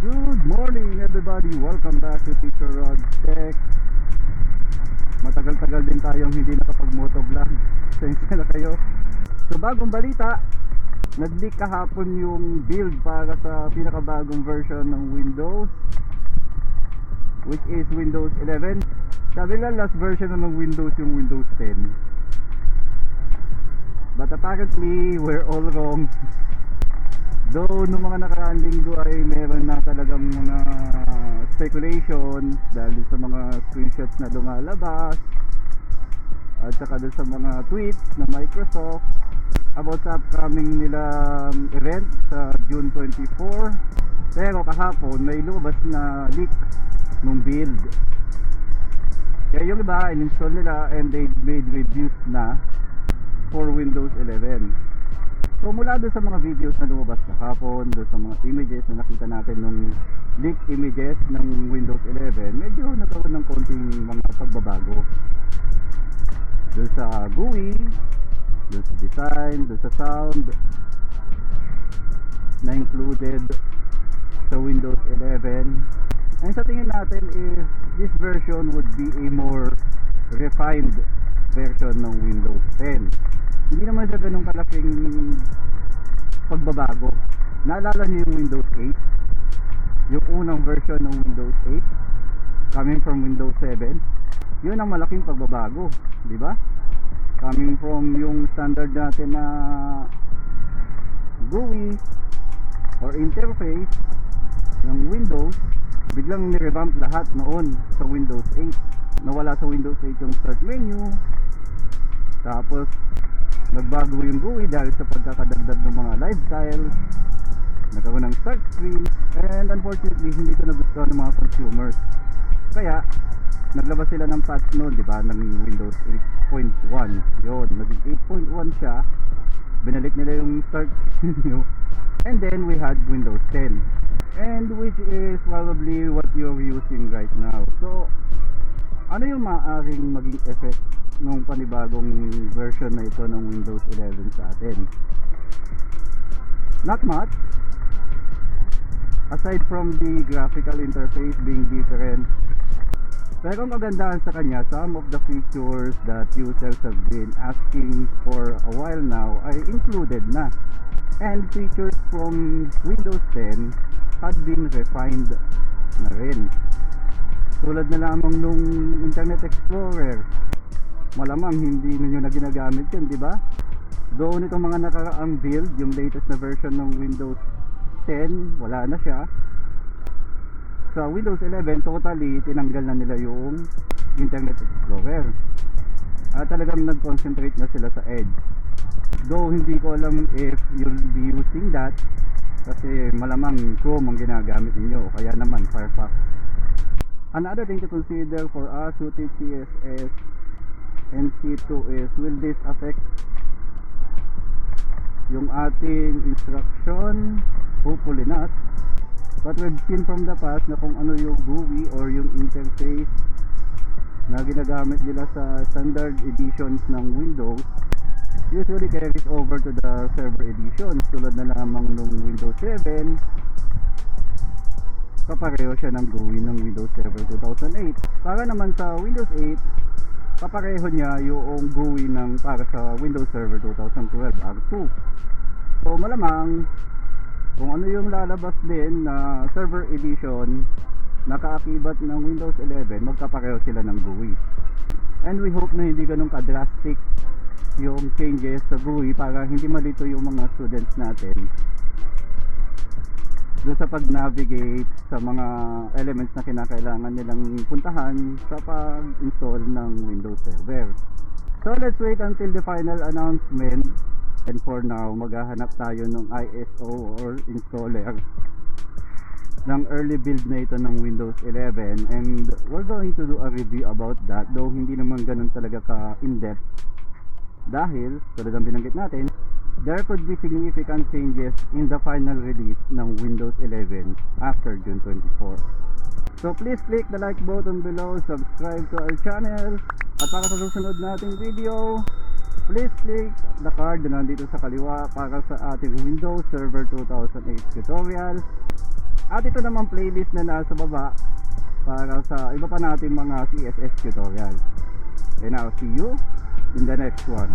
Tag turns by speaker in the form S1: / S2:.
S1: Good morning everybody! Welcome back to Teacher Rod's Tech. Matagal-tagal din tayong hindi nakapag-motovlog. Pasensya na kayo. So bagong balita, nag-leak kahapon yung build para sa pinakabagong version ng Windows, which is Windows 11. Sabi lang last version na ng Windows yung Windows 10. But apparently we're all wrong. Though nung mga nakaraang linggo ay meron na talagang mga speculation dahil sa mga screenshots na lumalabas at saka sa mga tweets na Microsoft about sa upcoming nilang event sa June 24. Pero kahapon may lumabas na leak nung build. Kaya yung iba in-install nila and they made reviews na for Windows 11. So mula doon sa mga videos na lumabas kahapon, doon sa mga images na nakita natin nung leaked images ng Windows 11, medyo nagkaroon ng konting mga pagbabago doon sa GUI, doon sa design, doon sa sound na included sa Windows 11. And sa tingin natin is this version would be a more refined version ng Windows 10. Hindi naman siya ganun kalaking pagbabago. Naalala niyo yung Windows 8? Yung unang version ng Windows 8 coming from Windows 7? Yun ang malaking pagbabago, di ba? Coming from yung standard natin na GUI or interface ng Windows, biglang ni-revamp lahat noon sa Windows 8. Nawala sa Windows 8 yung start menu, tapos nagbago yung GUI dahil sa pagkakadagdag ng mga lifestyle, nagkaroon ng start screen, and unfortunately hindi ito nagustuhan ng mga consumers. Kaya naglabas sila ng patch noon, di ba, ng Windows 8.1. Yun, naging 8.1 siya, binalik nila yung start menu, and then we had Windows 10, and which is probably what you're using right now. So ano yung maaaring maging effect nung panibagong version na ito ng Windows 11 sa atin? Not much, aside from the graphical interface being different. Pero ang kagandahan sa kanya, some of the features that users have been asking for a while now ay included na, and features from Windows 10 had been refined na rin. Tulad na lamang nung Internet Explorer, malamang hindi ninyo na ginagamit yun, di ba? Though nitong mga nakaraang build, yung latest na version ng Windows 10, wala na siya. Sa Windows 11, totally tinanggal na nila yung Internet Explorer. At talagang nag-concentrate na sila sa Edge. Though hindi ko alam if you'll be using that, kasi malamang Chrome ang ginagamit ninyo, o kaya naman Firefox. Another thing to consider for us who teach CSS NCII is, will this affect yung ating instruction? Hopefully not. But we've seen from the past na kung ano yung GUI or yung interface na ginagamit nila sa standard editions ng Windows usually carries over to the server editions. Tulad na lamang nung Windows 7, kapareho siya ng GUI ng Windows Server 2008. Para naman sa Windows 8, kapareho niya yung GUI ng para sa Windows Server 2012 R2. So malamang kung ano yung lalabas din na server edition na kaakibat ng Windows 11, magkapareho sila ng GUI. And we hope na hindi ganun ka-drastic yung changes sa GUI para hindi malito yung mga students natin doon sa pag-navigate sa mga elements na kinakailangan nilang puntahan sa pag-install ng Windows Server. So let's wait until the final announcement, and for now maghahanap tayo ng ISO or installer ng early build na ito ng Windows 11, and we're going to do a review about that, though hindi naman ganun talaga ka in-depth dahil tulad ng binanggit natin, there could be significant changes in the final release ng Windows 11 after June 24. So please click the like button below, subscribe to our channel, at para sa susunod nating video, please click the card na nandito sa kaliwa para sa ating Windows Server 2008 tutorial. At ito naman playlist na nasa baba para sa iba pa natin mga CSS tutorial. And I'll see you in the next one.